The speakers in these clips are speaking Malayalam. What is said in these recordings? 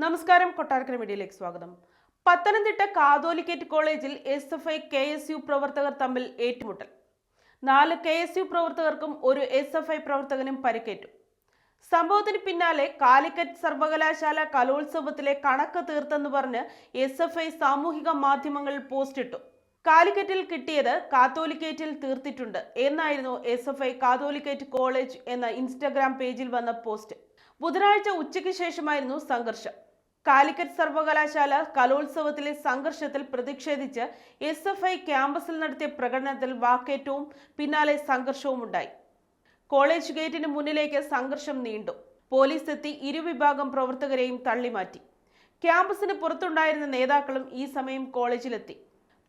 നമസ്കാരം, കൊട്ടാരക്കര മീഡിയയിലേക്ക് സ്വാഗതം. പത്തനംതിട്ട കാതോലിക്കേറ്റ് കോളേജിൽ SFI KSU പ്രവർത്തകർ തമ്മിൽ ഏറ്റുമുട്ടൽ. 4 KSU പ്രവർത്തകർക്കും ഒരു SFI പ്രവർത്തകനും പരിക്കേറ്റു. സംഭവത്തിന് പിന്നാലെ കാലിക്കറ്റ് സർവകലാശാല കലോത്സവത്തിലെ കണക്ക് തീർത്തെന്ന് പറഞ്ഞ് SFI സാമൂഹിക മാധ്യമങ്ങളിൽ പോസ്റ്റിട്ടു. കാലിക്കറ്റിൽ കിട്ടിയത് കാത്തോലിക്കേറ്റിൽ തീർത്തിട്ടുണ്ട് എന്നായിരുന്നു SFI കാതോലിക്കേറ്റ് കോളേജ് എന്ന ഇൻസ്റ്റഗ്രാം പേജിൽ വന്ന പോസ്റ്റ്. ബുധനാഴ്ച ഉച്ചയ്ക്ക് ശേഷമായിരുന്നു സംഘർഷം. കാലിക്കറ്റ് സർവകലാശാല കലോത്സവത്തിലെ സംഘർഷത്തിൽ പ്രതിഷേധിച്ച് SFI ക്യാമ്പസിൽ നടത്തിയ പ്രകടനത്തിൽ വാക്കേറ്റവും പിന്നാലെ സംഘർഷവും ഉണ്ടായി. കോളേജ് ഗേറ്റിന് മുന്നിലേക്ക് സംഘർഷം നീണ്ടു. പോലീസ് എത്തി ഇരുവിഭാഗം പ്രവർത്തകരെയും തള്ളിമാറ്റി. ക്യാമ്പസിന് പുറത്തുണ്ടായിരുന്ന നേതാക്കളും ഈ സമയം കോളേജിലെത്തി.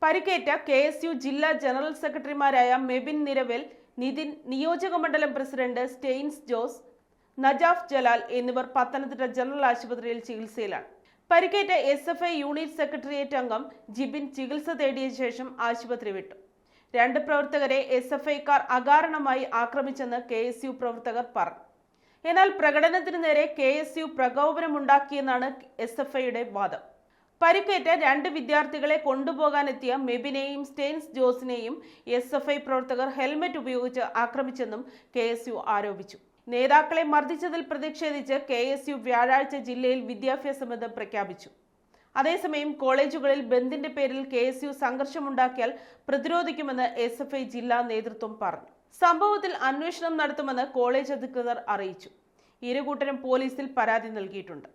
പരിക്കേറ്റ KSU ജില്ലാ ജനറൽ സെക്രട്ടറിമാരായ മെബിൻ നിരവേൽ, നിതിൻ, നിയോജക മണ്ഡലം പ്രസിഡന്റ് സ്റ്റെയിൻസ് ജോസ്, നജാഫ് ജലാൽ എന്നിവർ പത്തനംതിട്ട ജനറൽ ആശുപത്രിയിൽ ചികിത്സയിലാണ്. പരിക്കേറ്റ SFI യൂണിറ്റ് സെക്രട്ടേറിയറ്റ് അംഗം ജിബിൻ ചികിത്സ തേടിയ ശേഷം ആശുപത്രി വിട്ടു. 2 പ്രവർത്തകരെ SFIക്കാർ അകാരണമായി ആക്രമിച്ചെന്ന് KSU പ്രവർത്തകർ പറഞ്ഞു. എന്നാൽ പ്രകടനത്തിന് നേരെ KSU പ്രകോപനമുണ്ടാക്കിയെന്നാണ് SFIയുടെ വാദം. പരിക്കേറ്റ 2 വിദ്യാർത്ഥികളെ കൊണ്ടുപോകാനെത്തിയ മെബിനെയും സ്റ്റെയിൻസ് ജോസിനെയും SFI പ്രവർത്തകർ ഹെൽമറ്റ് ഉപയോഗിച്ച് ആക്രമിച്ചെന്നും KSU ആരോപിച്ചു. നേതാക്കളെ മർദ്ദിച്ചതിൽ പ്രതിഷേധിച്ച് KSU വ്യാഴാഴ്ച ജില്ലയിൽ വിദ്യാഭ്യാസ ബന്ധം പ്രഖ്യാപിച്ചു. അതേസമയം കോളേജുകളിൽ ബന്ദിന്റെ പേരിൽ KSU സംഘർഷമുണ്ടാക്കിയാൽ പ്രതിരോധിക്കുമെന്ന് SFI ജില്ലാ നേതൃത്വം പറഞ്ഞു. സംഭവത്തിൽ അന്വേഷണം നടത്തുമെന്ന് കോളേജ് അധികൃതർ അറിയിച്ചു. ഇരുകൂട്ടരും പോലീസിൽ പരാതി നൽകിയിട്ടുണ്ട്.